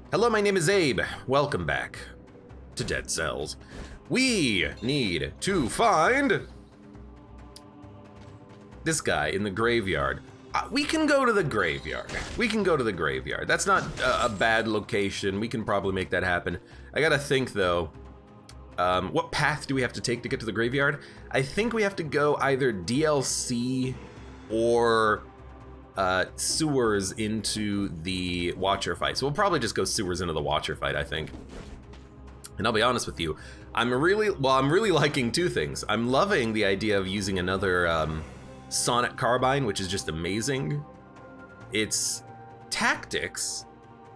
Hello, my name is Abe. Welcome back to Dead Cells. We need to find this guy in the graveyard. We can go to the graveyard. That's not a bad location. We can probably make that happen. I gotta think though, what path do we have to take to get to the graveyard? I think we have to go either DLC or sewers into the Watcher fight. So we'll probably just go sewers into the Watcher fight, I think. And I'll be honest with you, I'm really liking two things. I'm loving the idea of using another sonic carbine, which is just amazing. It's tactics,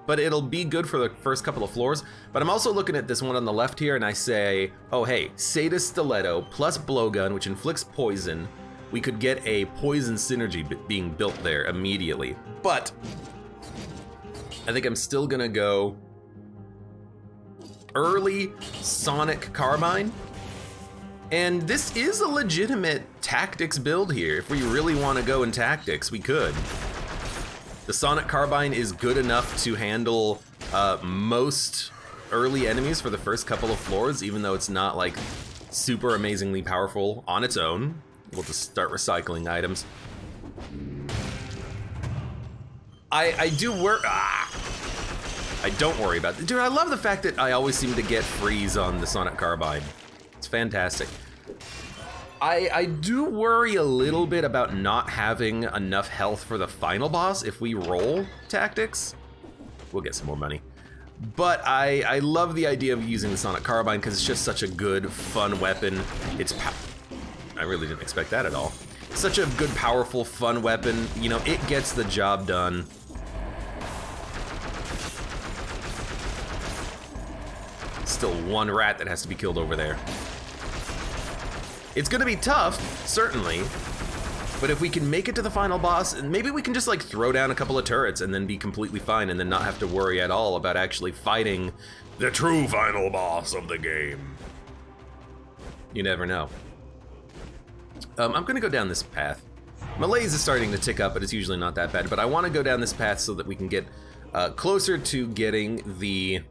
but it'll be good for the first couple of floors. But I'm also looking at this one on the left here and I say, oh hey, Sadist Stiletto plus Blowgun, which inflicts poison. We could get a poison synergy being built there immediately. But I think I'm still gonna go early sonic carbine. And this is a legitimate tactics build here. If we really want to go in tactics, we could. The sonic carbine is good enough to handle most early enemies for the first couple of floors, even though it's not like super amazingly powerful on its own. We'll just start recycling items. I don't worry about it. Dude, I love the fact that I always seem to get freeze on the sonic carbine. It's fantastic. I do worry a little bit about not having enough health for the final boss if we roll tactics. We'll get some more money. But I love the idea of using the sonic carbine because it's just such a good, fun weapon. I really didn't expect that at all. Such a good, powerful, fun weapon. You know, it gets the job done. Still one rat that has to be killed over there. It's gonna be tough, certainly, but if we can make it to the final boss, maybe we can just like throw down a couple of turrets and then be completely fine and then not have to worry at all about actually fighting the true final boss of the game. You never know. I'm gonna go down this path. Malaise is starting to tick up, but it's usually not that bad, but I wanna go down this path so that we can get closer to getting the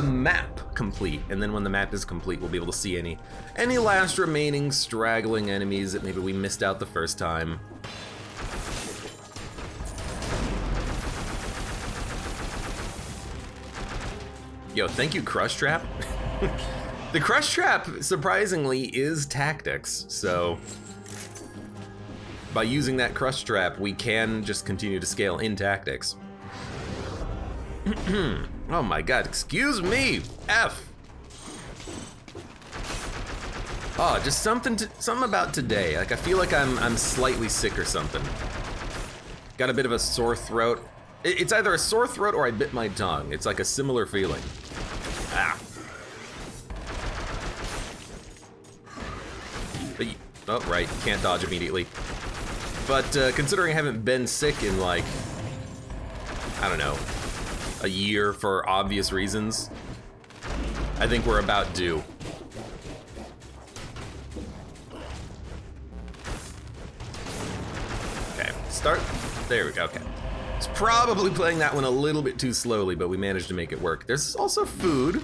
map complete, and then when the map is complete, we'll be able to see any last remaining straggling enemies that maybe we missed out the first time. Yo, thank you, Crush Trap. The Crush Trap, surprisingly, is tactics, so by using that Crush Trap, we can just continue to scale in tactics. Oh my god, excuse me, F. Oh, just something about today. Like I feel like I'm slightly sick or something. Got a bit of a sore throat. It's either a sore throat or I bit my tongue. It's like a similar feeling. Ah. Oh, right, can't dodge immediately. But considering I haven't been sick in like, I don't know, a year for obvious reasons, I think we're about due. Okay, start. There we go, okay. It's probably playing that one a little bit too slowly, but we managed to make it work. There's also food.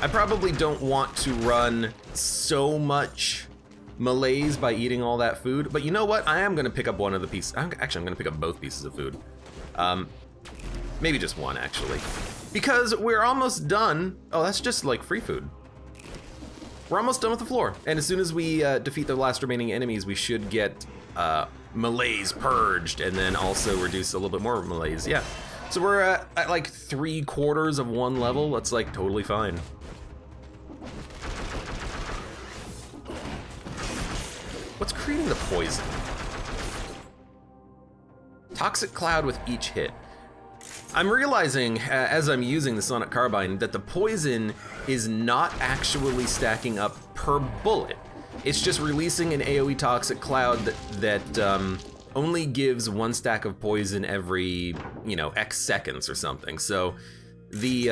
I probably don't want to run so much malaise by eating all that food, but you know what? I am gonna pick up one of the pieces. Actually, I'm gonna pick up both pieces of food. Maybe just one, actually. Because we're almost done. Oh, that's just like free food. We're almost done with the floor. And as soon as we defeat the last remaining enemies, we should get malaise purged and then also reduce a little bit more malaise. Yeah. So we're at like 3/4 of one level. That's like totally fine. What's creating the poison? Toxic cloud with each hit. I'm realizing as I'm using the sonic carbine that the poison is not actually stacking up per bullet. It's just releasing an AoE toxic cloud that only gives one stack of poison every, you know, X seconds or something. So the,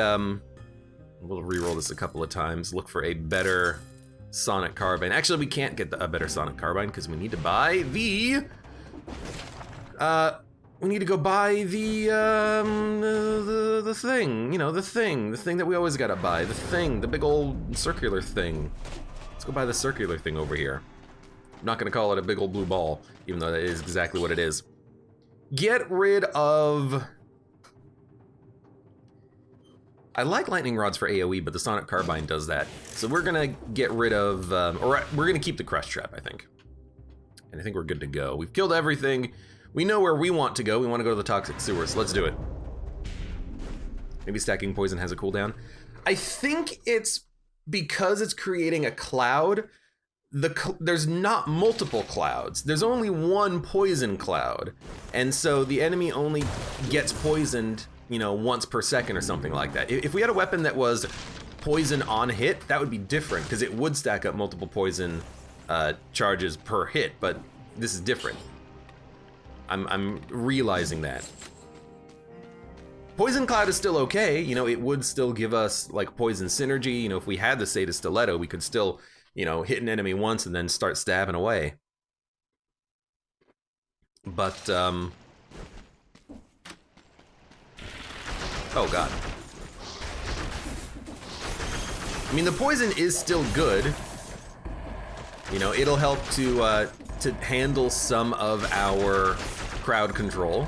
we'll re-roll this a couple of times, look for a better sonic carbine. Actually, we can't get a better sonic carbine because we need to buy the We need to go buy the thing, you know, the thing that we always gotta buy, the big old circular thing. Let's go buy the circular thing over here. I'm not gonna call it a big old blue ball, even though that is exactly what it is. Get rid of... I like lightning rods for AoE, but the sonic carbine does that. So we're gonna get rid of, or we're gonna keep the crush trap, I think. And I think we're good to go. We've killed everything. We know where we want to go. We want to go to the toxic sewers. Let's do it. Maybe stacking poison has a cooldown. I think it's because it's creating a cloud. There's not multiple clouds. There's only one poison cloud. And so the enemy only gets poisoned, you know, once per second or something like that. If we had a weapon that was poison on hit, that would be different because it would stack up multiple poison charges per hit, but this is different. I'm realizing that. Poison Cloud is still okay, you know, it would still give us like poison synergy. You know, if we had the Sata Stiletto, we could still, you know, hit an enemy once and then start stabbing away. But, oh god. I mean, the poison is still good. You know, it'll help to handle some of our crowd control.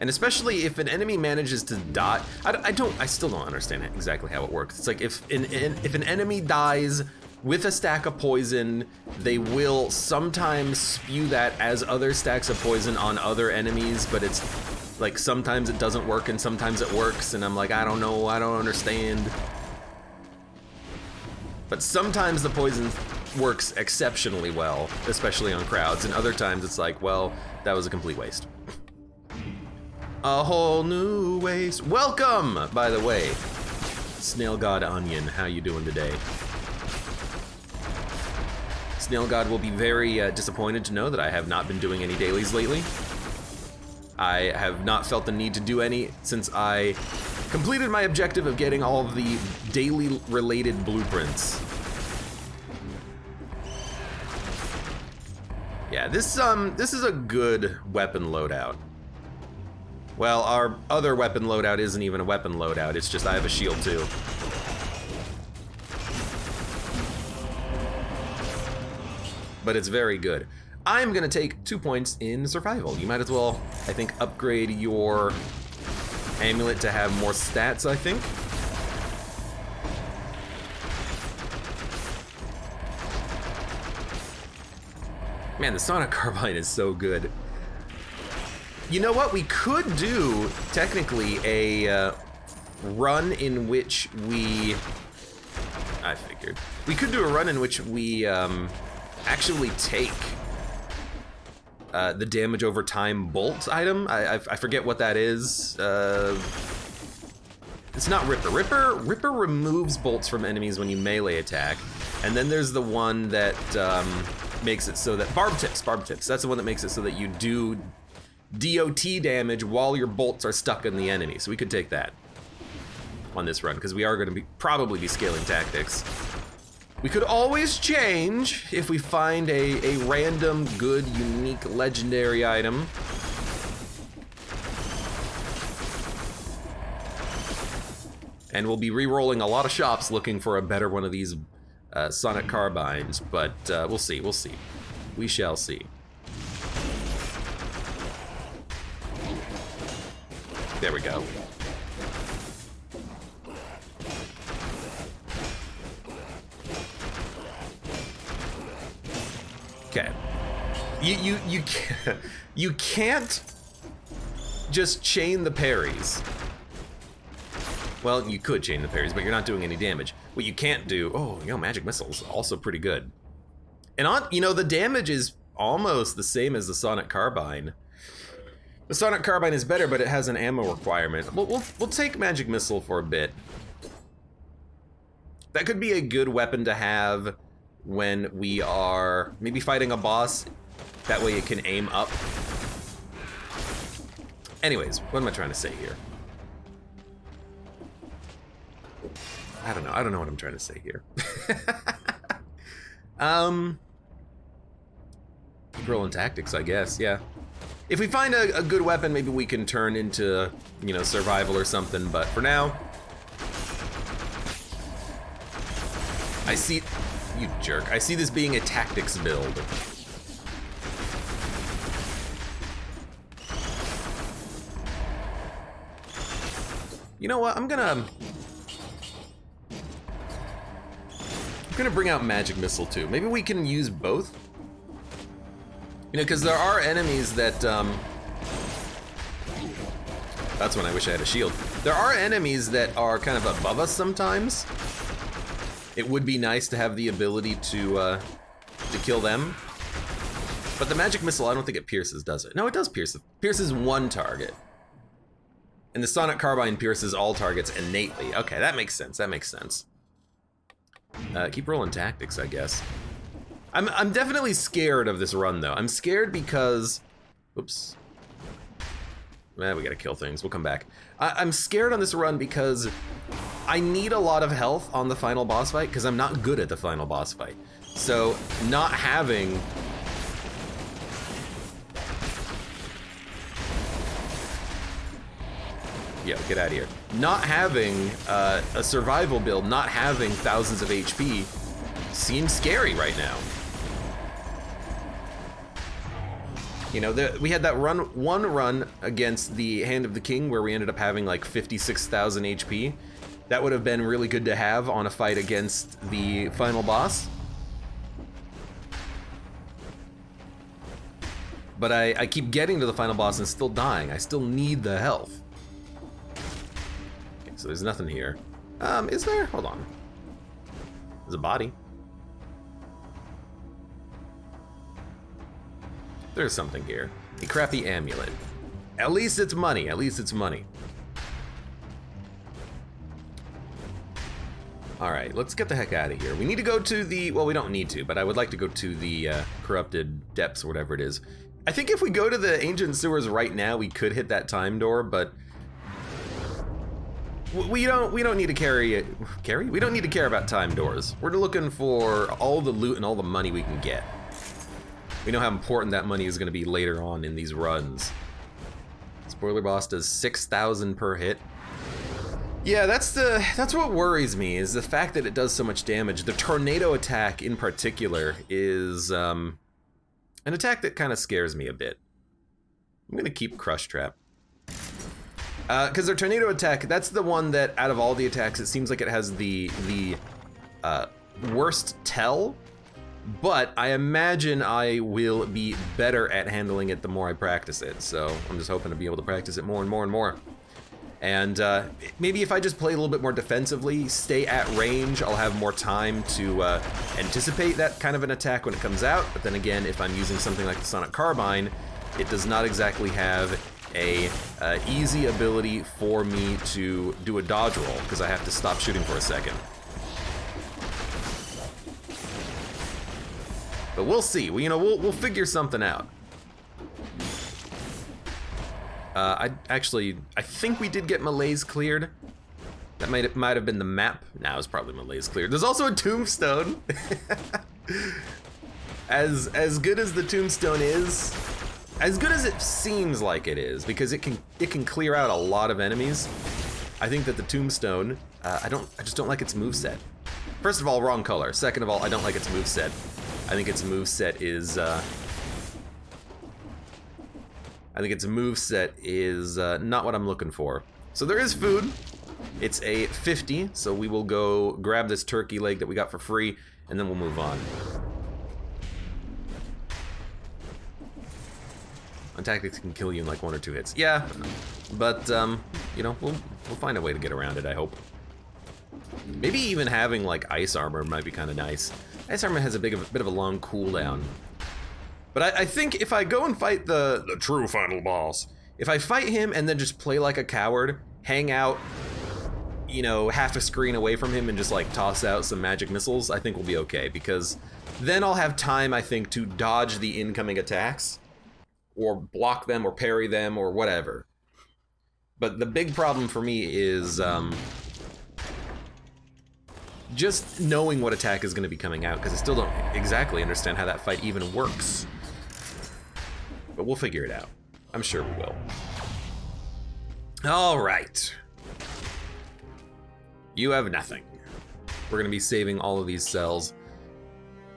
And especially if an enemy manages to die, I still don't understand exactly how it works. It's like if an enemy dies with a stack of poison, they will sometimes spew that as other stacks of poison on other enemies, but it's like sometimes it doesn't work and sometimes it works, and I'm like, I don't know, I don't understand. But sometimes the poison works exceptionally well, especially on crowds, and other times it's like, well, that was a complete waste. A whole new waste. Welcome, by the way, Snail God Onion. How you doing today? Snail God will be very disappointed to know that I have not been doing any dailies lately. I have not felt the need to do any since I completed my objective of getting all of the daily related blueprints. Yeah, this is a good weapon loadout. Well, our other weapon loadout isn't even a weapon loadout, it's just I have a shield too. But it's very good. I'm gonna take 2 points in survival. You might as well, I think, upgrade your amulet to have more stats, I think. Man, the sonic carbine is so good. You know what? We could do, technically, a run in which we... I figured. We could do a run in which we actually take the damage over time bolt item. I forget what that is. It's not Ripper. Ripper removes bolts from enemies when you melee attack. And then there's the one that makes it so that... Barb tips. That's the one that makes it so that you do DOT damage while your bolts are stuck in the enemy. So we could take that on this run, because we are going to probably be scaling tactics. We could always change if we find a random, good, unique, legendary item. And we'll be re-rolling a lot of shops looking for a better one of these sonic carbines, but we'll see. We shall see. There we go. Okay. You can't just chain the parries. Well, you could chain the parries, but you're not doing any damage. What you can't do, oh, you know, magic missiles, also pretty good. And you know, the damage is almost the same as the sonic carbine. The sonic carbine is better, but it has an ammo requirement. We'll take magic missile for a bit. That could be a good weapon to have when we are maybe fighting a boss. That way it can aim up. Anyways, what am I trying to say here? I don't know what I'm trying to say here. Keep rolling tactics, I guess, yeah. If we find a good weapon, maybe we can turn into, you know, survival or something, but for now... I see... You jerk. I see this being a tactics build. You know what? I'm gonna bring out Magic Missile too. Maybe we can use both? You know, because there are enemies that, that's when I wish I had a shield. There are enemies that are kind of above us sometimes. It would be nice to have the ability to kill them. But the Magic Missile, I don't think it pierces, does it? No, it does pierce. It pierces one target. And the Sonic Carbine pierces all targets innately. Okay, that makes sense, that makes sense. Keep rolling tactics, I guess. I'm definitely scared of this run, though. I'm scared because... Oops. Man, we gotta kill things. We'll come back. I'm scared on this run because I need a lot of health on the final boss fight because I'm not good at the final boss fight. So, not having... Yeah, get out of here. Not having a survival build, not having thousands of HP, seems scary right now. You know, we had that one run against the Hand of the King where we ended up having like 56,000 HP. That would have been really good to have on a fight against the final boss. But I keep getting to the final boss and still dying. I still need the health. Okay, so there's nothing here. Is there? Hold on. There's a body. There's something here. A crappy amulet. At least it's money. At least it's money. All right, let's get the heck out of here. We need to go to the, well, we don't need to, but I would like to go to the corrupted depths or whatever it is. I think if we go to the ancient sewers right now, we could hit that time door, but we don't need to carry it. We don't need to care about time doors. We're looking for all the loot and all the money we can get. We know how important that money is going to be later on in these runs. Spoiler boss does 6,000 per hit. Yeah, that's what worries me, is the fact that it does so much damage. The tornado attack in particular is an attack that kind of scares me a bit. I'm gonna keep Crush Trap. Because their tornado attack, that's the one that out of all the attacks, it seems like it has the worst tell. But I imagine I will be better at handling it the more I practice it. So I'm just hoping to be able to practice it more and more and more. And maybe if I just play a little bit more defensively, stay at range, I'll have more time to anticipate that kind of an attack when it comes out. But then again, if I'm using something like the Sonic Carbine, it does not exactly have a easy ability for me to do a dodge roll, because I have to stop shooting for a second. But we'll see. We'll figure something out. I think we did get Malaise cleared. That might have been the map. Now it's probably Malaise cleared. There's also a tombstone. As good as the tombstone is, as good as it seems like it is, because it can clear out a lot of enemies. I think that the tombstone, I just don't like its moveset. First of all, wrong color. Second of all, I don't like its moveset. I think its moveset is not what I'm looking for. So there is food. It's a 50, so we will go grab this turkey leg that we got for free, and then we'll move on. On tactics can kill you in like 1 or 2 hits. Yeah, but you know, we'll find a way to get around it, I hope. Maybe even having like ice armor might be kind of nice. Ice armor has a bit of a long cooldown. But I think if I go and fight the true final boss, if I fight him and then just play like a coward, hang out, you know, half a screen away from him and just like toss out some magic missiles, I think we'll be okay, because then I'll have time, I think, to dodge the incoming attacks, or block them, or parry them, or whatever. But the big problem for me is just knowing what attack is going to be coming out, because I still don't exactly understand how that fight even works. But we'll figure it out. I'm sure we will. All right. You have nothing. We're going to be saving all of these cells.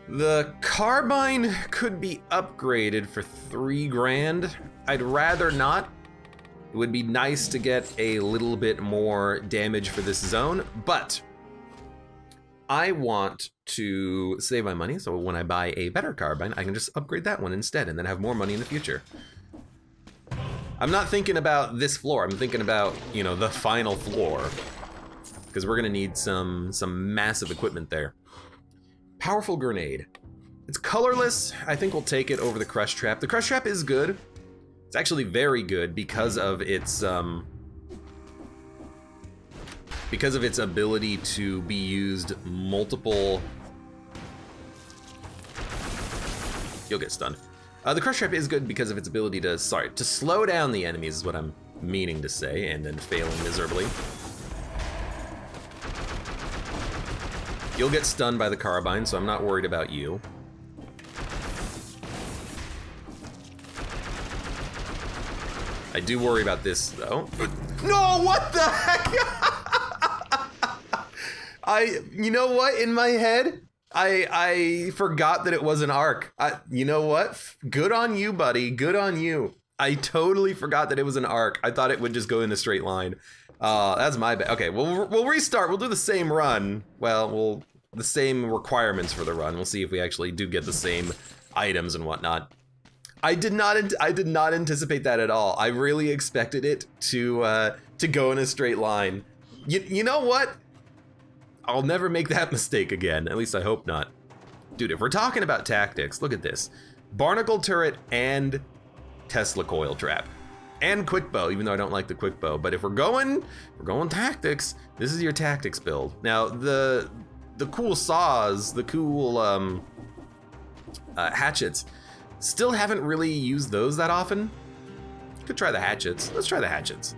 The carbine could be upgraded for 3 grand. I'd rather not. It would be nice to get a little bit more damage for this zone, but I want to save my money, so when I buy a better carbine, I can just upgrade that one instead and then have more money in the future. I'm not thinking about this floor, I'm thinking about, you know, the final floor, because we're gonna need some massive equipment there. Powerful grenade. It's colorless. I think we'll take it over the crush trap. The crush trap is good. It's actually very good because of its ability to be used multiple. You'll get stunned. The crush trap is good because of its ability to slow down the enemies is what I'm meaning to say, and then failing miserably. You'll get stunned by the carbine, so I'm not worried about you. I do worry about this, though. No, what the heck? You know what, in my head, I forgot that it was an arc. You know what? Good on you, buddy, good on you. I totally forgot that it was an arc. I thought it would just go in a straight line. That's my bad. Okay, we'll restart. We'll do the same run. Well, the same requirements for the run. We'll see if we actually do get the same items and whatnot. I did not anticipate that at all. I really expected it to go in a straight line. You know what? I'll never make that mistake again. At least I hope not. Dude, if we're talking about tactics, look at this. Barnacle turret and Tesla coil trap. And quick bow, even though I don't like the quick bow. But if we're going tactics, this is your tactics build. Now, the cool saws, the cool hatchets, still haven't really used those that often. Could try the hatchets. Let's try the hatchets.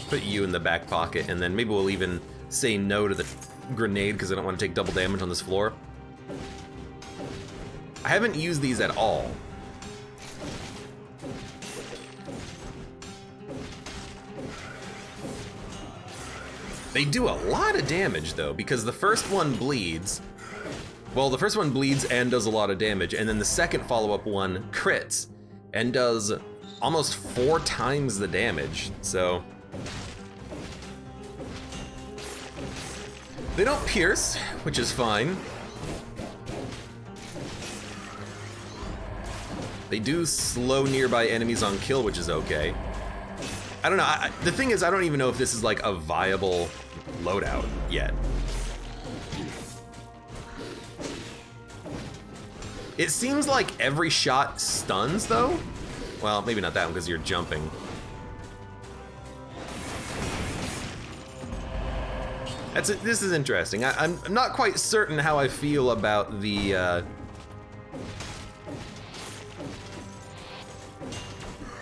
Put you in the back pocket, and then maybe we'll even say no to the grenade because I don't want to take double damage on this floor. I haven't used these at all. They do a lot of damage though, because the first one bleeds. Well, the first one bleeds and does a lot of damage, and then the second follow-up one crits and does almost 4 times the damage, so. They don't pierce, which is fine. They do slow nearby enemies on kill, which is okay. I don't know, the thing is, I don't even know if this is like a viable loadout yet. It seems like every shot stuns though. Well, maybe not that one because you're jumping. This is interesting. I'm not quite certain how I feel about the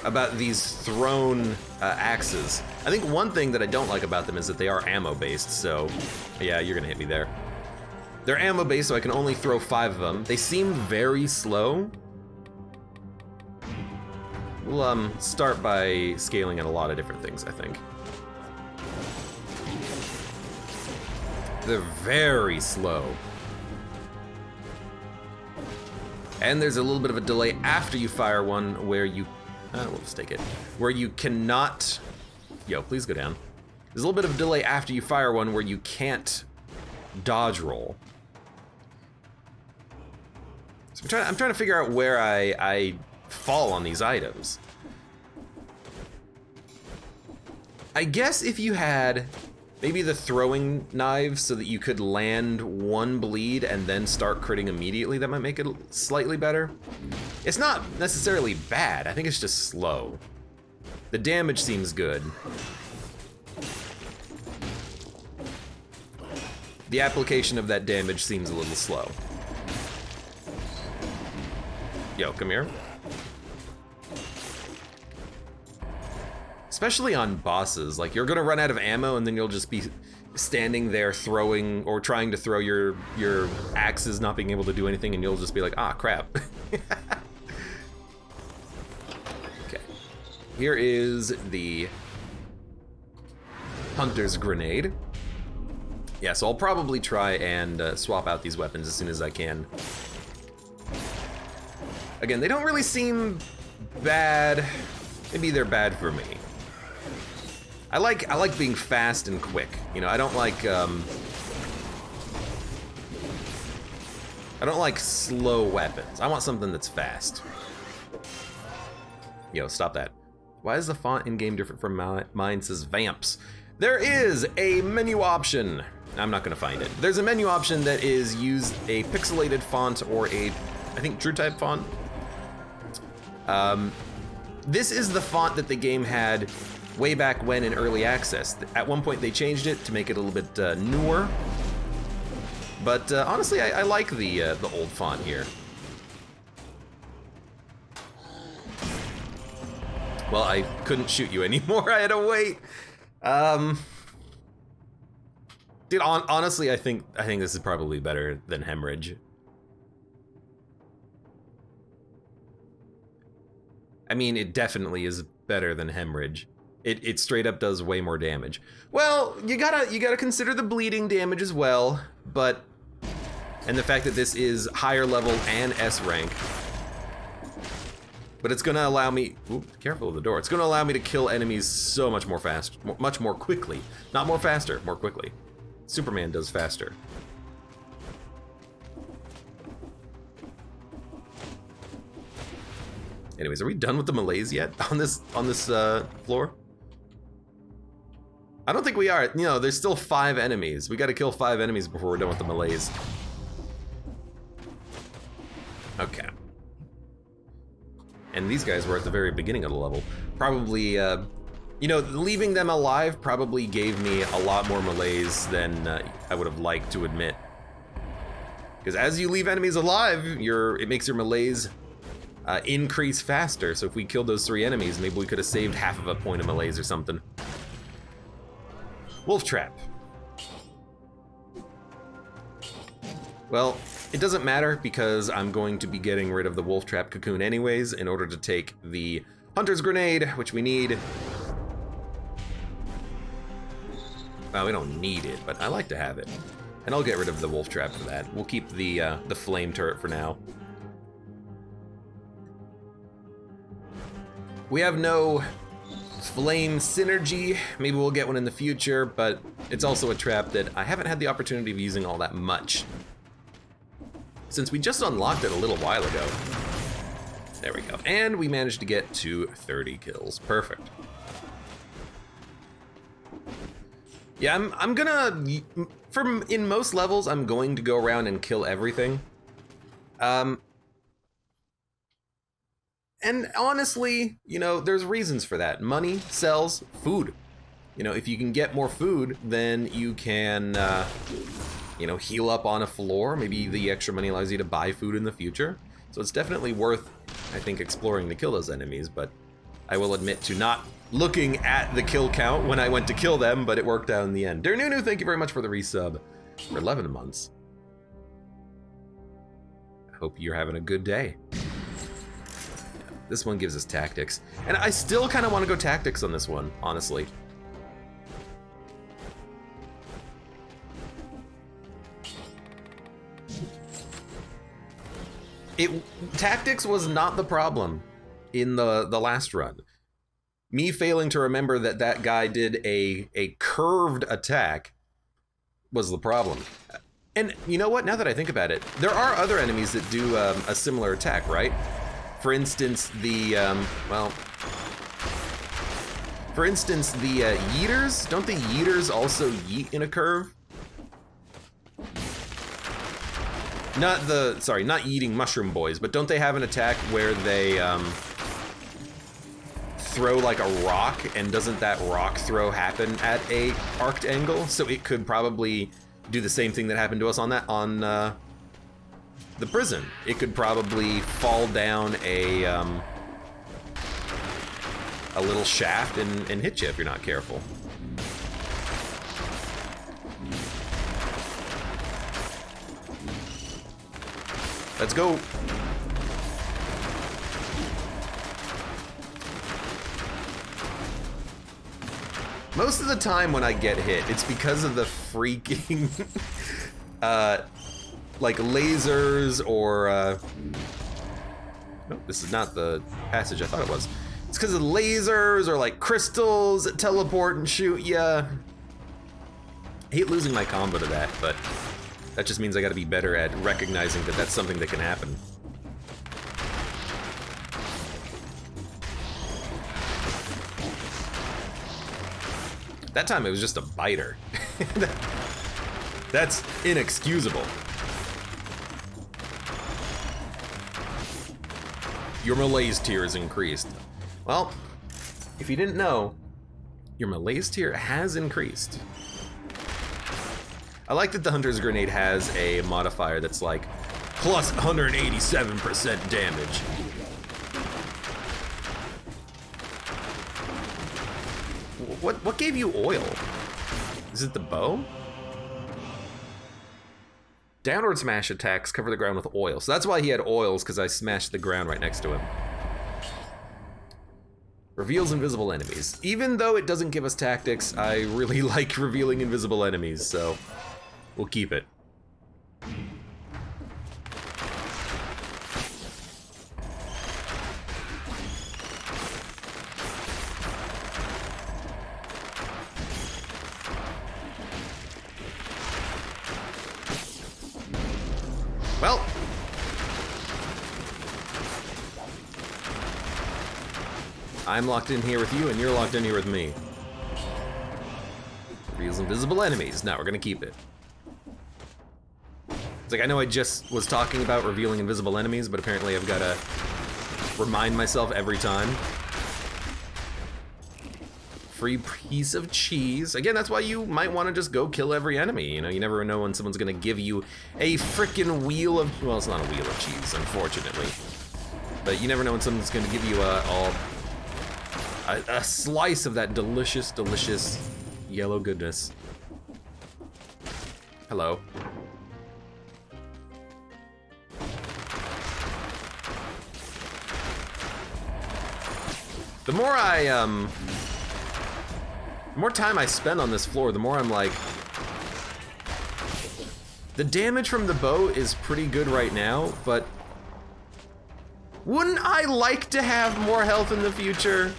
about these thrown axes. I think one thing that I don't like about them is that they are ammo based, so yeah, you're gonna hit me there. They're ammo based, so I can only throw 5 of them. They seem very slow. We'll start by scaling at a lot of different things, I think. They're very slow. And there's a little bit of a delay after you fire one where you, we'll just take it, where you cannot, yo, please go down. There's a little bit of a delay after you fire one where you can't dodge roll. So I'm trying to figure out where I fall on these items. I guess if you had maybe the throwing knives so that you could land 1 bleed and then start critting immediately, that might make it slightly better. It's not necessarily bad, I think it's just slow. The damage seems good. The application of that damage seems a little slow. Yo, come here. Especially on bosses, like you're gonna run out of ammo and then you'll just be standing there throwing or trying to throw your axes, not being able to do anything, and you'll just be like, ah, crap. Okay. Here is the Hunter's Grenade. Yeah, so I'll probably try and swap out these weapons as soon as I can. Again, they don't really seem bad. Maybe they're bad for me. I like being fast and quick. You know, I don't like slow weapons. I want something that's fast. Yo, stop that. Why is the font in game different from mine? Says Vamps. There is a menu option. I'm not gonna find it. There's a menu option that is use a pixelated font or a, I think, true type font. This is the font that the game had way back when in early access. At one point they changed it to make it a little bit newer. But honestly, I like the old font here. Well, I couldn't shoot you anymore. I had to wait. Dude, honestly, I think this is probably better than Hemorrhage. I mean, it definitely is better than Hemorrhage. It straight up does way more damage. Well, you gotta consider the bleeding damage as well, but and the fact that this is higher level and S rank. But it's gonna allow me, ooh, careful of the door. It's gonna allow me to kill enemies so much more fast, much more quickly. Not more faster, more quickly. Superman does faster. Anyways, are we done with the melees yet on this floor? I don't think we are. You know, there's still 5 enemies. We got to kill 5 enemies before we're done with the melees. Okay. And these guys were at the very beginning of the level. Probably, you know, leaving them alive probably gave me a lot more melees than I would have liked to admit. Because as you leave enemies alive, it makes your melees increase faster. So if we killed those 3 enemies, maybe we could have saved half of a point of melees or something. Wolf Trap. Well, it doesn't matter because I'm going to be getting rid of the Wolf Trap cocoon anyways in order to take the Hunter's Grenade, which we need. Well, we don't need it, but I like to have it. And I'll get rid of the Wolf Trap for that. We'll keep the Flame Turret for now. We have no flame synergy. Maybe we'll get one in the future, but it's also a trap that I haven't had the opportunity of using all that much, since we just unlocked it a little while ago. There we go. And we managed to get to 30 kills. Perfect. Yeah, I'm gonna, in most levels, I'm going to go around and kill everything. And honestly, you know, there's reasons for that. Money sells food. You know, if you can get more food, then you can, you know, heal up on a floor. Maybe the extra money allows you to buy food in the future. So it's definitely worth, I think, exploring to kill those enemies, but I will admit to not looking at the kill count when I went to kill them, but it worked out in the end. Nunu, thank you very much for the resub for 11 months. I hope you're having a good day. This one gives us tactics. And I still kind of want to go tactics on this one, honestly. Tactics was not the problem in the last run. Me failing to remember that that guy did a curved attack was the problem. And you know what? Now that I think about it, there are other enemies that do a similar attack, right? For instance, the yeeters. Don't the yeeters also yeet in a curve? Not yeeting mushroom boys, but don't they have an attack where they throw like a rock, and doesn't that rock throw happen at a arced angle? So it could probably do the same thing that happened to us on the prison. It could probably fall down a little shaft and hit you if you're not careful. Let's go. Most of the time when I get hit, it's because of the freaking, like lasers or, no, this is not the passage I thought it was. It's because of lasers or like crystals that teleport and shoot ya. I hate losing my combo to that, but that just means I gotta be better at recognizing that that's something that can happen. That time it was just a biter. That's inexcusable. Your malaise tier is increased. Well, if you didn't know, your malaise tier has increased. I like that the Hunter's Grenade has a modifier that's like plus 187% damage. What gave you oil? Is it the bow? Downward smash attacks cover the ground with oil. So that's why he had oils, because I smashed the ground right next to him. Reveals invisible enemies. Even though it doesn't give us tactics, I really like revealing invisible enemies, so we'll keep it. Well, I'm locked in here with you, and you're locked in here with me. Reveals invisible enemies. Now we're gonna keep it. It's like, I know I just was talking about revealing invisible enemies, but apparently I've gotta remind myself every time. Free piece of cheese. Again, that's why you might want to just go kill every enemy. You know, you never know when someone's gonna give you a frickin' wheel of, well, it's not a wheel of cheese, unfortunately. But you never know when someone's gonna give you a slice of that delicious, delicious yellow goodness. Hello. The more time I spend on this floor, the more I'm like, the damage from the bow is pretty good right now, but wouldn't I like to have more health in the future?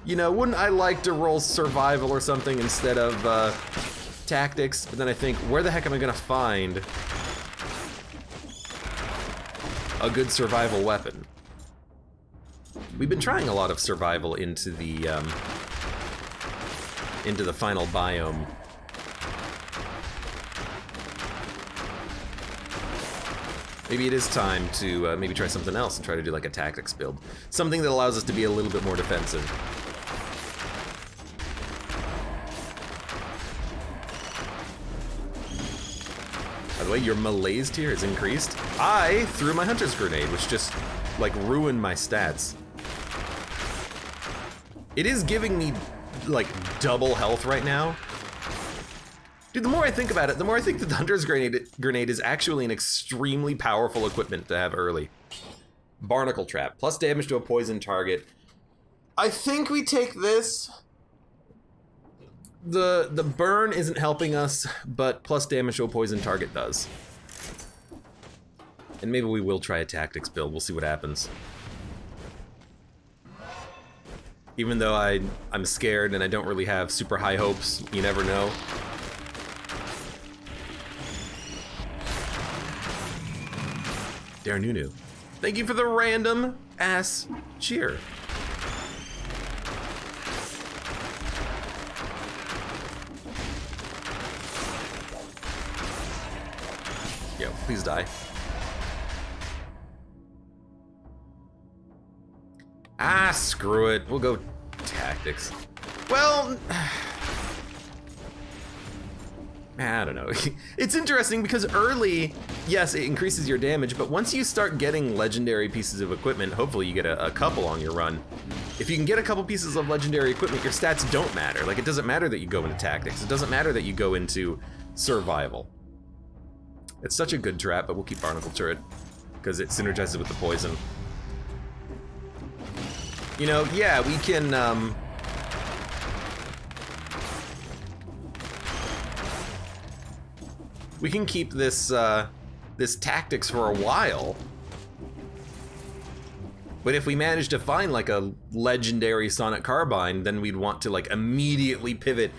You know, wouldn't I like to roll survival or something instead of tactics? But then I think, where the heck am I gonna find a good survival weapon? We've been trying a lot of survival into the final biome. Maybe it is time to maybe try something else and try to do like a tactics build. Something that allows us to be a little bit more defensive. By the way, your malaise tier is increased. I threw my Hunter's Grenade, which just like ruined my stats. It is giving me like double health right now. Dude, the more I think about it, the more I think that the Hunter's Grenade is actually an extremely powerful equipment to have early. Barnacle Trap, plus damage to a poison target. I think we take this. The burn isn't helping us, but plus damage to a poison target does. And maybe we will try a tactics build, we'll see what happens. Even though I'm scared and I don't really have super high hopes, you never know. Darnunu, thank you for the random ass cheer. Yo, please die. Ah, screw it. We'll go tactics. Well, I don't know. It's interesting because early, yes, it increases your damage, but once you start getting legendary pieces of equipment, hopefully you get a couple on your run. If you can get a couple pieces of legendary equipment, your stats don't matter. Like, it doesn't matter that you go into tactics. It doesn't matter that you go into survival. It's such a good trap, but we'll keep Barnacle Turret. because it synergizes with the poison. You know, yeah, we can, we can keep this, this tactics for a while. But if we manage to find like a legendary Sonic Carbine, then we'd want to like immediately pivot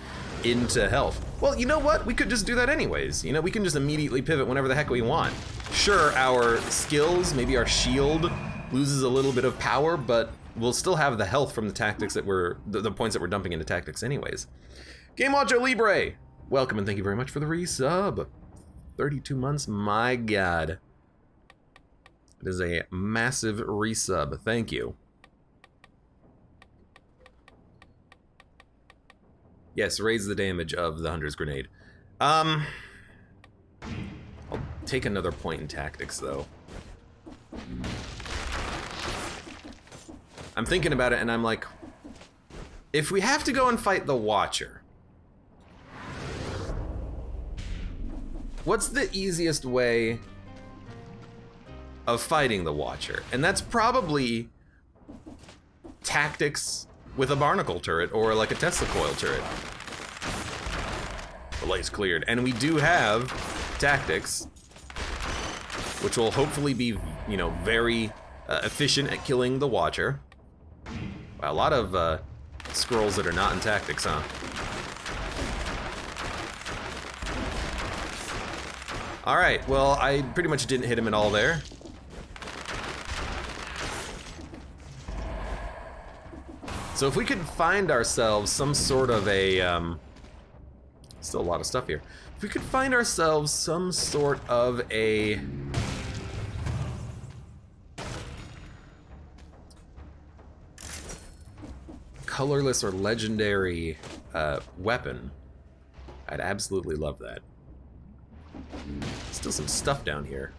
into health. Well, you know what? We could just do that anyways. You know, we can just immediately pivot whenever the heck we want. Sure, our skills, maybe our shield loses a little bit of power, but we'll still have the health from the tactics that we're, the points that we're dumping into tactics anyways. Game Watcher Libre, welcome and thank you very much for the resub. 32 months, my God. It is a massive resub, thank you. Yes, raise the damage of the Hunter's Grenade. I'll take another point in tactics, though. I'm thinking about it, and I'm like, if we have to go and fight the Watcher, what's the easiest way of fighting the Watcher? And that's probably tactics with a barnacle turret or like a Tesla coil turret. The light's cleared, and we do have tactics, which will hopefully be, you know, very efficient at killing the Watcher. Wow, a lot of scrolls that are not in tactics, huh? All right, well, I pretty much didn't hit him at all there. So if we could find ourselves some sort of a, still a lot of stuff here. If we could find ourselves some sort of a colorless or legendary weapon, I'd absolutely love that. Still some stuff down here.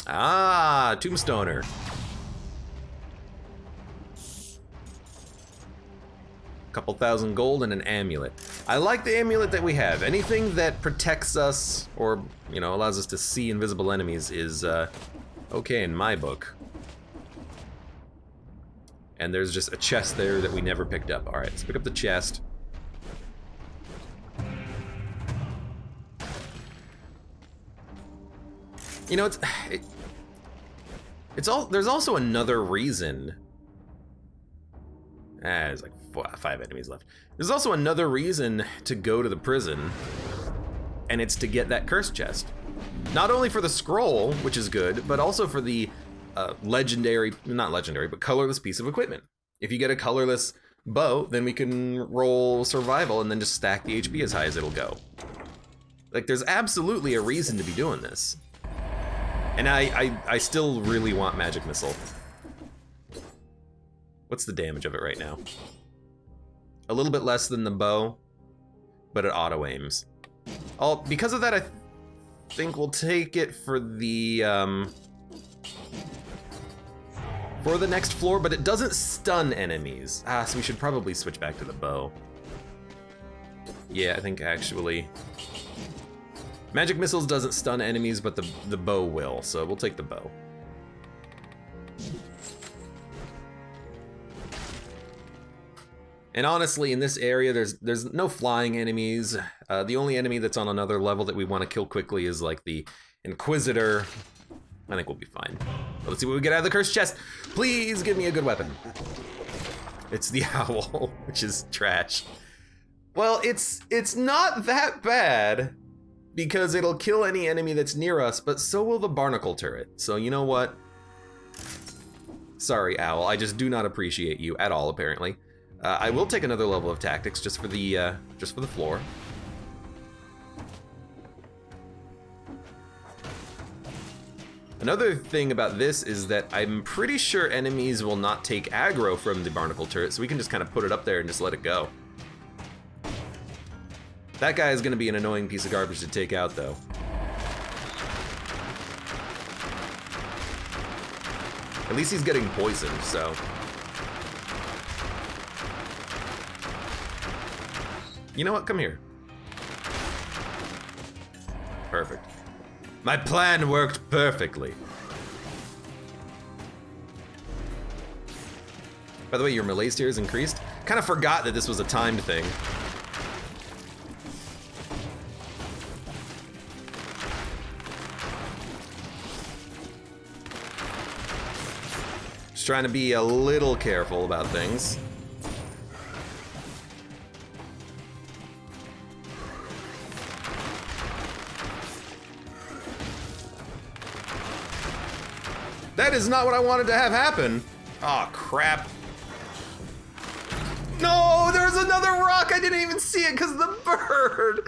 Ah, Tombstoner. Couple thousand gold and an amulet. I like the amulet that we have. Anything that protects us or, you know, allows us to see invisible enemies is okay in my book. And there's just a chest there that we never picked up. All right, let's pick up the chest. You know, there's also another reason. There's like 5 enemies left. There's also another reason to go to the prison, and it's to get that cursed chest. Not only for the scroll, which is good, but also for the legendary, not legendary, but colorless piece of equipment. If you get a colorless bow, then we can roll survival and then just stack the HP as high as it'll go. Like, there's absolutely a reason to be doing this. And I still really want Magic Missile. What's the damage of it right now? A little bit less than the bow, but it auto-aims. Because of that, I think we'll take it for the next floor, but it doesn't stun enemies. So we should probably switch back to the bow. Yeah, I think actually... Magic Missiles doesn't stun enemies, but the bow will, so we'll take the bow. And honestly, in this area, there's no flying enemies. The only enemy that's on another level that we want to kill quickly is like the Inquisitor. I think we'll be fine. But let's see what we get out of the cursed chest. Please give me a good weapon. It's the owl, which is trash. Well, it's not that bad, because it'll kill any enemy that's near us, but so will the barnacle turret. So you know what? Sorry, Owl, I just do not appreciate you at all, apparently. I will take another level of tactics just for the floor. Another thing about this is that I'm pretty sure enemies will not take aggro from the barnacle turret, so we can just kind of put it up there and just let it go. That guy is going to be an annoying piece of garbage to take out, though. At least he's getting poisoned, so... You know what? Come here. Perfect. My plan worked perfectly. By the way, your melee steer is increased. Kind of forgot that this was a timed thing. Just trying to be a little careful about things. That is not what I wanted to have happen. Aw, crap. No, there's another rock. I didn't even see it because of the bird.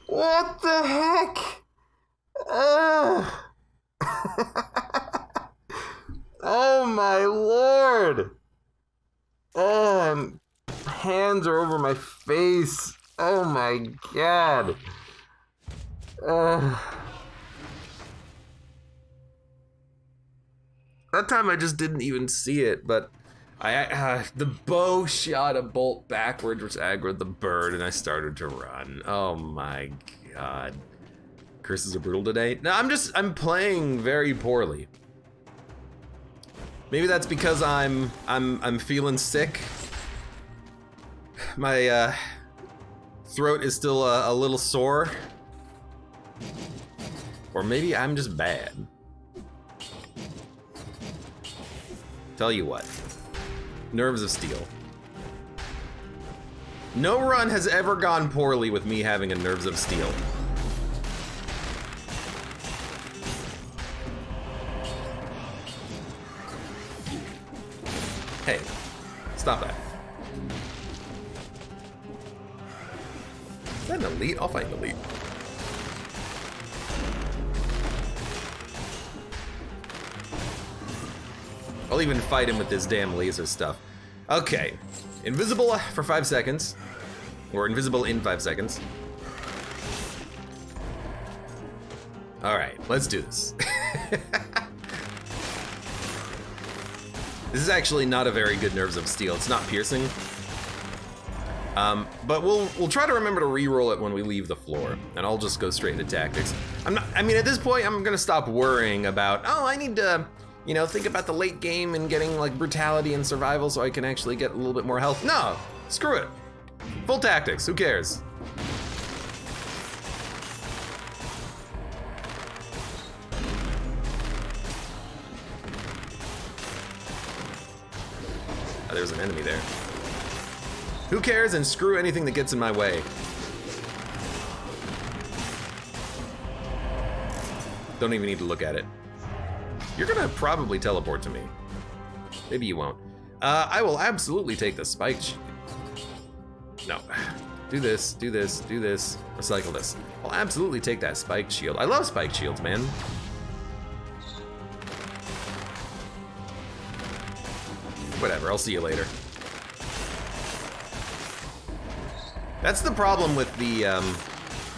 What the heck? Oh. Oh my lord. Oh, hands are over my face. Oh my god. That time I just didn't even see it, but the bow shot a bolt backwards, which aggroed the bird, and I started to run. Oh my god. Curses are brutal today. No, I'm playing very poorly. Maybe that's because I'm feeling sick. My throat is still a little sore. Or maybe I'm just bad. Tell you what. Nerves of steel. No run has ever gone poorly with me having a nerves of steel. Hey, stop that. Is that an elite? I'll fight an elite. I'll even fight him with this damn laser stuff. Okay, invisible for 5 seconds. Or invisible in 5 seconds. Alright, let's do this. This is actually not a very good nerves of steel. It's not piercing. But we'll try to remember to re-roll it when we leave the floor, and I'll just go straight into tactics. I mean, at this point, I'm gonna stop worrying about, oh, I need to, you know, think about the late game and getting like brutality and survival so I can actually get a little bit more health. No, screw it. Full tactics, who cares? Oh, there's an enemy there. Who cares, and screw anything that gets in my way. Don't even need to look at it. You're gonna probably teleport to me. Maybe you won't. I will absolutely take the spike. No. Do this, do this, do this. Recycle this. I'll absolutely take that spike shield. I love spike shields, man. Whatever, I'll see you later. That's the problem with the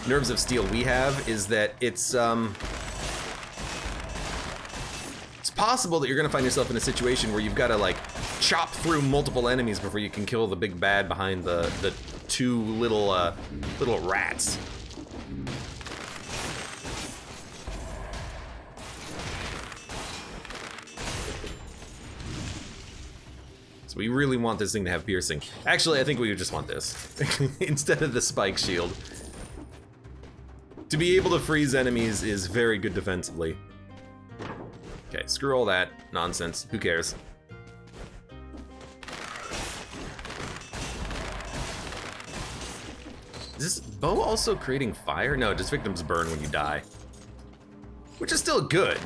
nerves of steel we have, is that it's possible that you're gonna find yourself in a situation where you've gotta like chop through multiple enemies before you can kill the big bad behind the two little rats. So we really want this thing to have piercing. Actually, I think we would just want this instead of the spike shield. To be able to freeze enemies is very good defensively. Okay, screw all that nonsense. Who cares? Is this bow also creating fire? No, just victims burn when you die. Which is still good.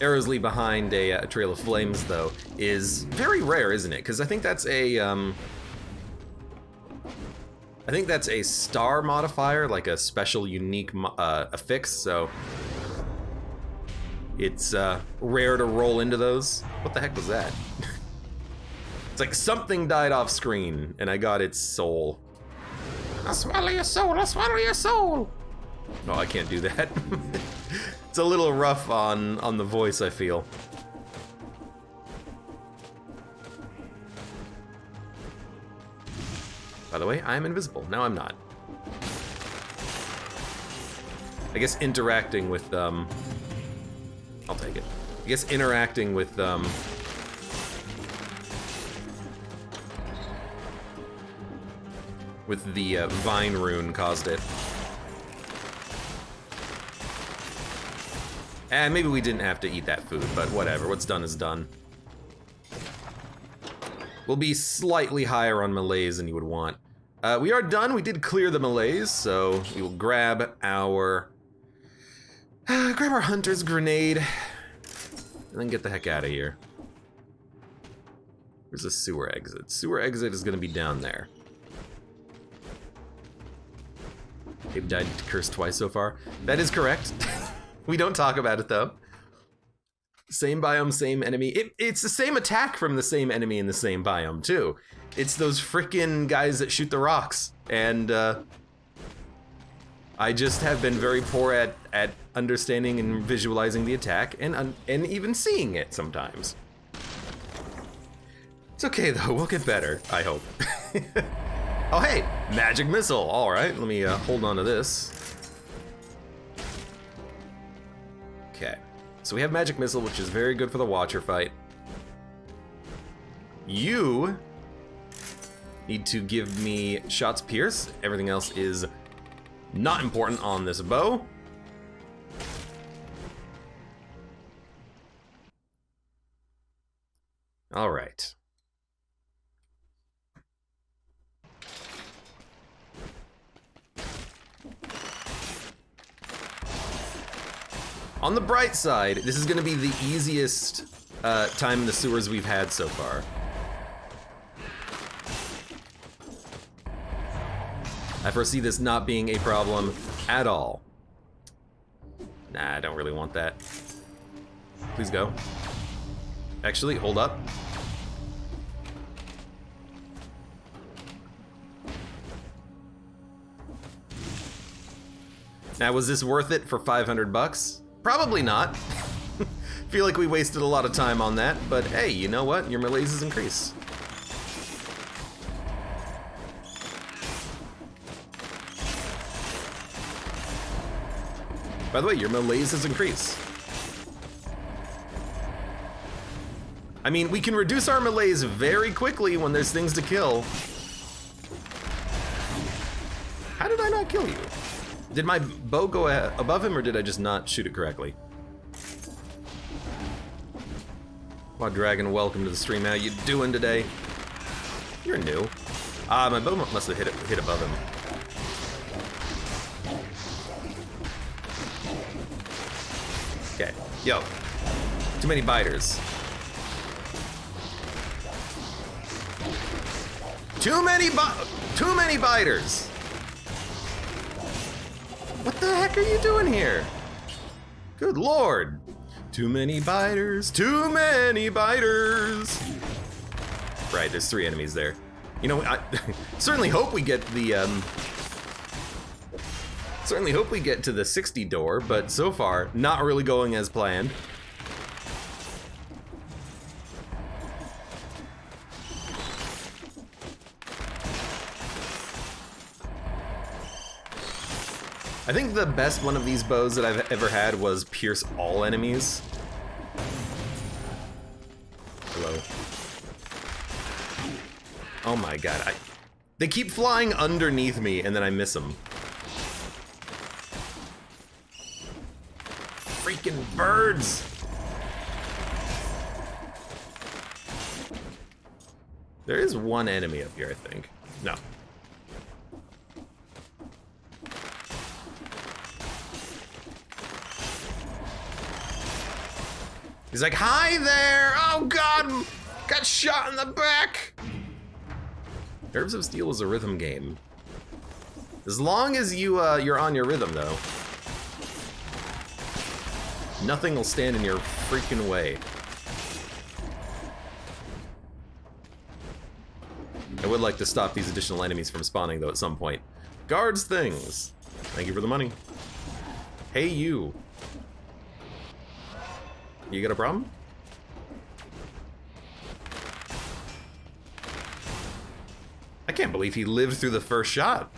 Arrows leave behind a trail of flames, though, is very rare, isn't it? Because I think that's a star modifier, like a special, unique affix. So it's rare to roll into those. What the heck was that? It's like something died off screen, and I got its soul. I'll swallow your soul. I'll swallow your soul. No, I can't do that. It's a little rough on the voice, I feel. By the way, I am invisible. Now I'm not. I guess interacting with, I'll take it. I guess interacting with, the vine rune caused it. And maybe we didn't have to eat that food, but whatever, what's done is done. We'll be slightly higher on melees than you would want. We are done, we did clear the melees, so we will grab our hunter's grenade, and then get the heck out of here. Where's the sewer exit? Sewer exit is gonna be down there. Abe died cursed twice so far. That is correct. We don't talk about it though. Same biome, same enemy. It's the same attack from the same enemy in the same biome too. It's those frickin' guys that shoot the rocks. And I just have been very poor at understanding and visualizing the attack and even seeing it sometimes. It's okay though, we'll get better, I hope. Oh hey, magic missile. All right, let me hold on to this. Okay, so we have magic missile, which is very good for the Watcher fight. You need to give me shots pierce. Everything else is not important on this bow. All right. On the bright side, this is going to be the easiest time in the sewers we've had so far. I foresee this not being a problem at all. Nah, I don't really want that. Please go. Actually, hold up. Now, was this worth it for 500 bucks? Probably not. Feel like we wasted a lot of time on that, but hey, you know what? Your melees increase. By the way, your melees increase. I mean, we can reduce our melees very quickly when there's things to kill. How did I not kill you? Did my bow go above him, or did I just not shoot it correctly? Quad Dragon, welcome to the stream. How you doing today? You're new. My bow must have hit above him. Okay, yo. Too many biters. Too many biters! What the heck are you doing here? Good lord. Too many biters, too many biters. Right, there's 3 enemies there. You know, I certainly hope we get the, certainly hope we get to the 60 door, but so far, not really going as planned. I think the best one of these bows that I've ever had was pierce all enemies. Hello. Oh my god, they keep flying underneath me and then I miss them. Freaking birds! There is one enemy up here, I think. No. He's like, hi there! Oh god! Got shot in the back! Nerves of Steel is a rhythm game. As long as you're on your rhythm, though. Nothing will stand in your freaking way. I would like to stop these additional enemies from spawning, though, at some point. Guards things! Thank you for the money. Hey, you. You got a problem? I can't believe he lived through the first shot.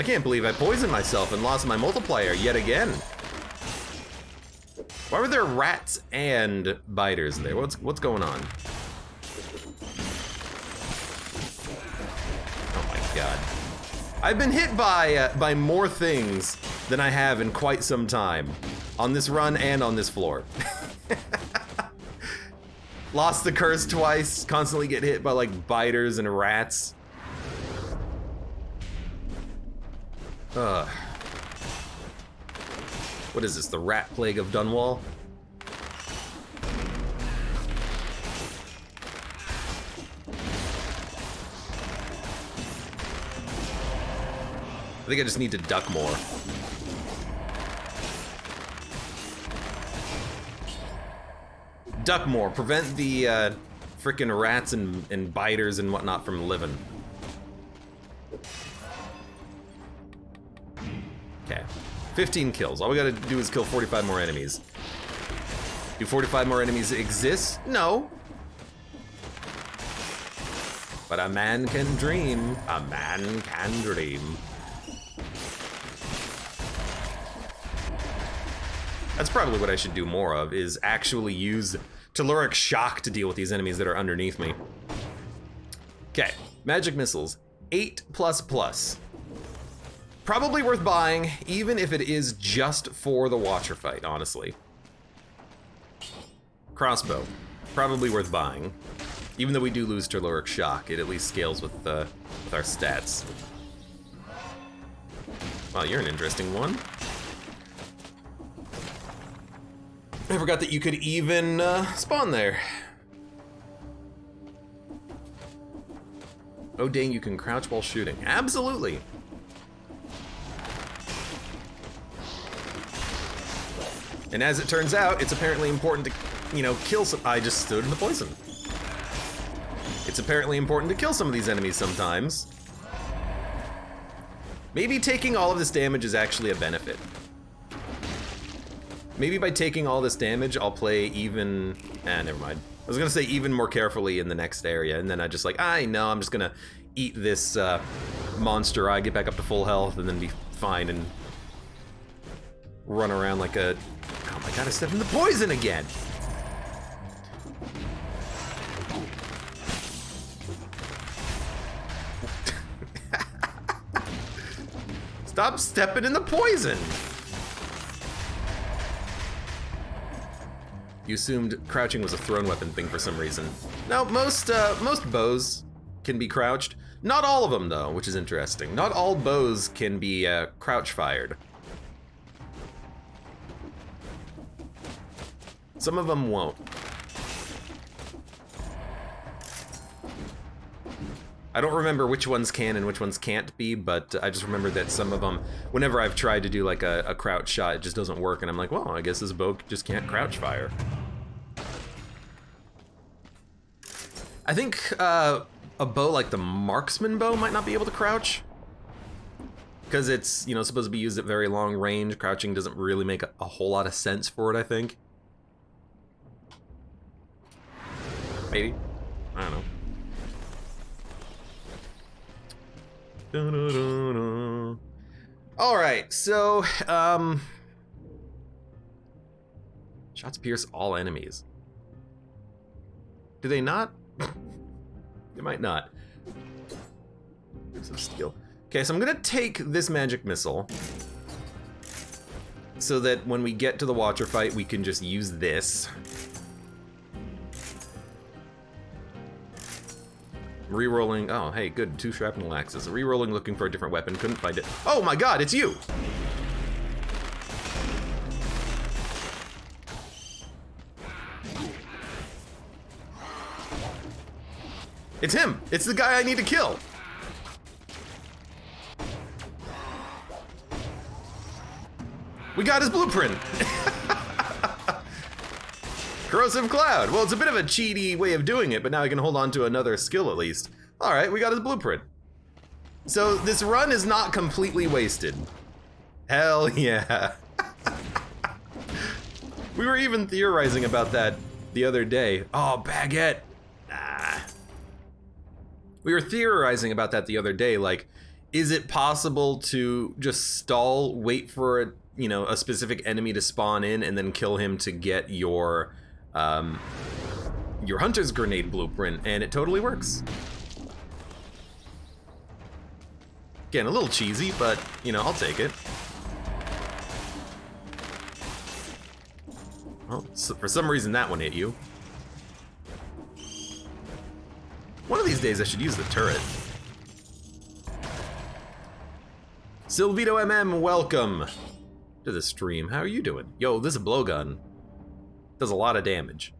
I can't believe I poisoned myself and lost my multiplier yet again. Why were there rats and biters there? What's going on? Oh my god. I've been hit by more things than I have in quite some time. On this run and on this floor. Lost the curse twice, constantly get hit by like biters and rats. Ugh. What is this, the rat plague of Dunwall? I think I just need to duck more. Duck more, prevent the frickin' rats and biters and whatnot from living. Okay, 15 kills. All we gotta do is kill 45 more enemies. Do 45 more enemies exist? No. But a man can dream. A man can dream. That's probably what I should do more of, is actually use Telluric Shock to deal with these enemies that are underneath me. Okay, magic missiles, 8++. Probably worth buying, even if it is just for the Watcher fight, honestly. Crossbow, probably worth buying. Even though we do lose Telluric Shock, it at least scales with our stats. Wow, you're an interesting one. I forgot that you could even spawn there. Oh dang, you can crouch while shooting. Absolutely. And as it turns out, it's apparently important to, you know, kill some— I just stood in the poison. It's apparently important to kill some of these enemies sometimes. Maybe taking all of this damage is actually a benefit. Maybe by taking all this damage, I'll play even— never mind. I was gonna say even more carefully in the next area, and then I just like, I know, I'm just gonna eat this monster eye, get back up to full health, and then be fine and run around like a— oh my god, I stepped in the poison again! Stop stepping in the poison! You assumed crouching was a thrown weapon thing for some reason. No, most bows can be crouched. Not all of them though, which is interesting. Not all bows can be crouch fired. Some of them won't. I don't remember which ones can and which ones can't be, but I just remember that some of them, whenever I've tried to do like a crouch shot, it just doesn't work, and I'm like, well, I guess this bow just can't crouch fire. I think a bow like the marksman bow might not be able to crouch, because it's, you know, supposed to be used at very long range. Crouching doesn't really make a whole lot of sense for it, I think. Maybe. I don't know. All right, so shots pierce all enemies. Do they not? They might not. Some steel. Okay, so I'm gonna take this magic missile so that when we get to the Watcher fight, we can just use this. Rerolling— oh, hey, good, 2 shrapnel axes. Rerolling, looking for a different weapon, couldn't find it. Oh my god, it's you! It's him! It's the guy I need to kill! We got his blueprint! Corrosive Cloud! Well, it's a bit of a cheaty way of doing it, but now I can hold on to another skill at least. Alright, we got his blueprint. So this run is not completely wasted. Hell yeah. We were even theorizing about that the other day. Oh, baguette! We were theorizing about that the other day, like, Is it possible to just stall, wait for a, you know, a specific enemy to spawn in, and then kill him to get your hunter's grenade blueprint? And it totally works. Again, a little cheesy, but you know, I'll take it. Well, so for some reason that one hit you. One of these days I should use the turret. Silvito MM, welcome to the stream. How are you doing? Yo, this is a blowgun. Does a lot of damage.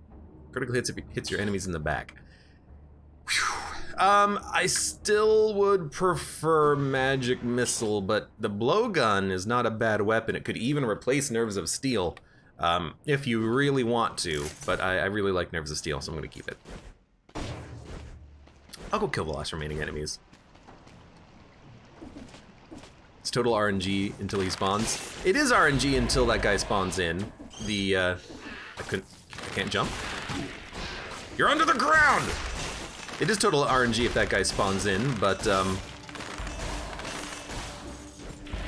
Critical hits if it hits your enemies in the back. Whew. I still would prefer magic missile, but the blowgun is not a bad weapon. It could even replace nerves of steel, if you really want to. But I really like nerves of steel, so I'm gonna keep it. I'll go kill the last remaining enemies. It's total RNG until he spawns. It is RNG until that guy spawns in. I can't jump. You're under the ground! It is total RNG if that guy spawns in, but,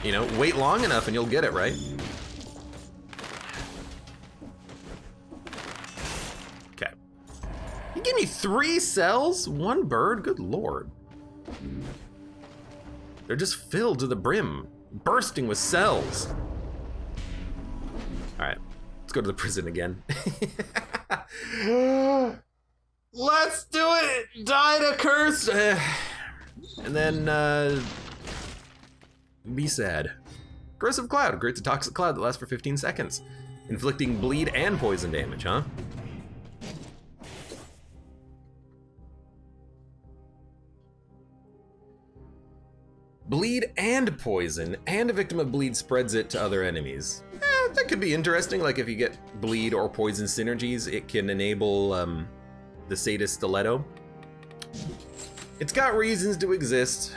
you know, wait long enough and you'll get it, right? Okay. You give me 3 cells? 1 bird? Good lord. They're just filled to the brim, bursting with cells. All right, let's go to the prison again. Let's do it! Die to curse! And then, be sad. Corrosive cloud creates a toxic cloud that lasts for 15 seconds, inflicting bleed and poison damage, huh? Bleed and poison, and a victim of bleed spreads it to other enemies. That could be interesting, like if you get bleed or poison synergies, it can enable the sadist stiletto. It's got reasons to exist.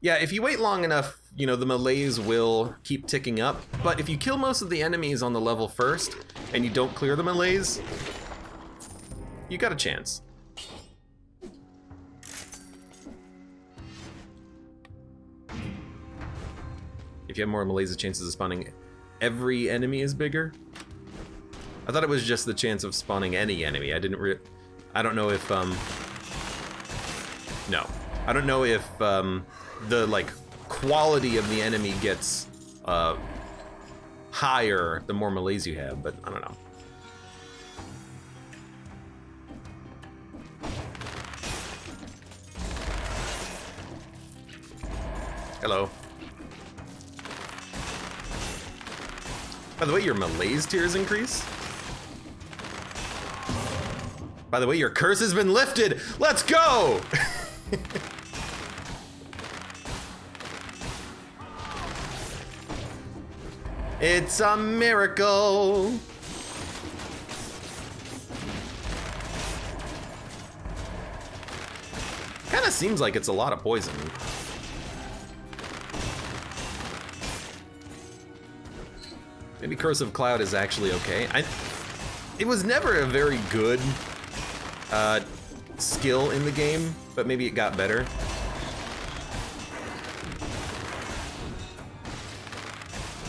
Yeah, if you wait long enough, you know, the melees will keep ticking up, but if you kill most of the enemies on the level first, and you don't clear the melees, you got a chance. If you have more melees, the chances of spawning every enemy is bigger. I thought it was just the chance of spawning any enemy. I don't know if, no. I don't know if, the, like, quality of the enemy gets, higher the more melees you have, but I don't know. Hello. By the way, your melee's tiers increase. By the way, your curse has been lifted. Let's go! It's a miracle. Kind of seems like it's a lot of poison. Maybe Corrosive Cloud is actually okay. It was never a very good skill in the game, but maybe it got better.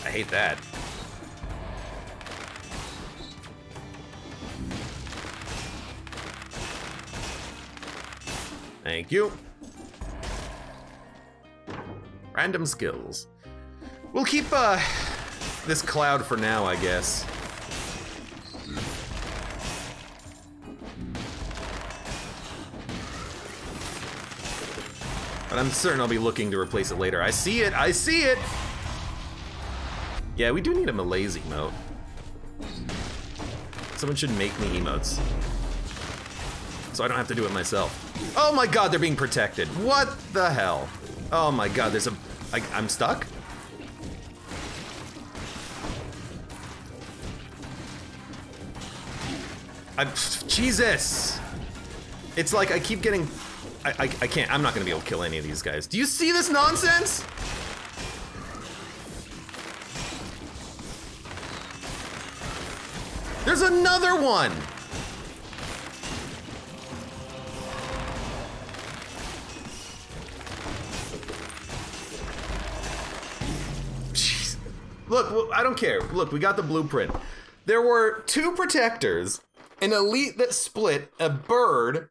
I hate that. Thank you. Random skills. We'll keep this cloud for now, I guess. But I'm certain I'll be looking to replace it later. I see it! I see it! Yeah, we do need a malaise emote. Someone should make me emotes, so I don't have to do it myself. Oh my god, they're being protected. What the hell? Oh my god, there's a... I'm stuck? Jesus! It's like I keep getting... I can't, I'm not gonna be able to kill any of these guys. Do you see this nonsense? There's another one! Look, well, I don't care. Look, we got the blueprint. There were 2 protectors, an elite that split, a bird,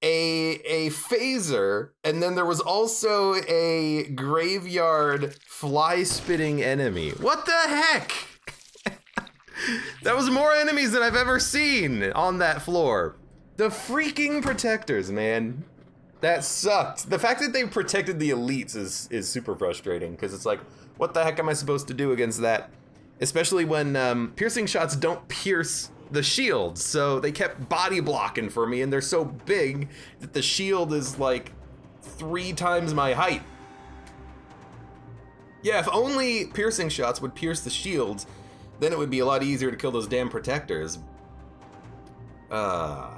a phaser, and then there was also a graveyard fly-spitting enemy. What the heck? That was more enemies than I've ever seen on that floor. The freaking protectors, man. That sucked. The fact that they protected the elites is super frustrating, because it's like, what the heck am I supposed to do against that? Especially when piercing shots don't pierce the shield, so they kept body blocking for me, and they're so big that the shield is like 3 times my height. Yeah, if only piercing shots would pierce the shields, then it would be a lot easier to kill those damn protectors. Never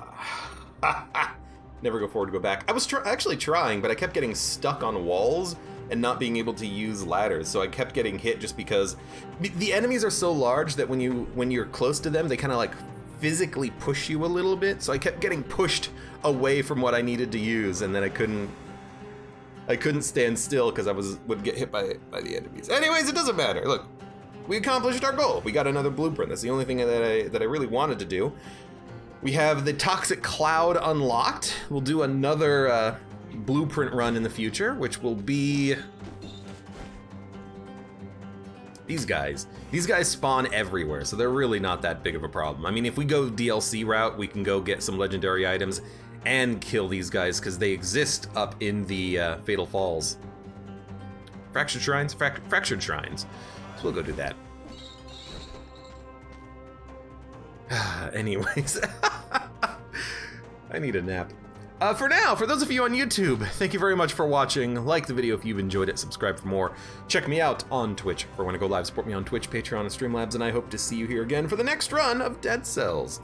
go forward to go back. I was actually trying, but I kept getting stuck on walls and not being able to use ladders, so I kept getting hit just because the enemies are so large that when you're close to them, they kind of like physically push you a little bit, so I kept getting pushed away from what I needed to use, and then I couldn't stand still because I would get hit by the enemies. Anyways, it doesn't matter. Look, we accomplished our goal. We got another blueprint. That's the only thing that I really wanted to do. We have the toxic cloud unlocked. We'll do another blueprint run in the future, which will be these guys. These guys spawn everywhere, so they're really not that big of a problem. I mean, if we go DLC route, we can go get some legendary items and kill these guys because they exist up in the Fatal Falls. Fractured Shrines? Fractured Shrines. So we'll go do that. Anyways, I need a nap. For now, for those of you on YouTube, thank you very much for watching. Like the video if you've enjoyed it, subscribe for more. Check me out on Twitch for when I go live. Support me on Twitch, Patreon, and Streamlabs, and I hope to see you here again for the next run of Dead Cells.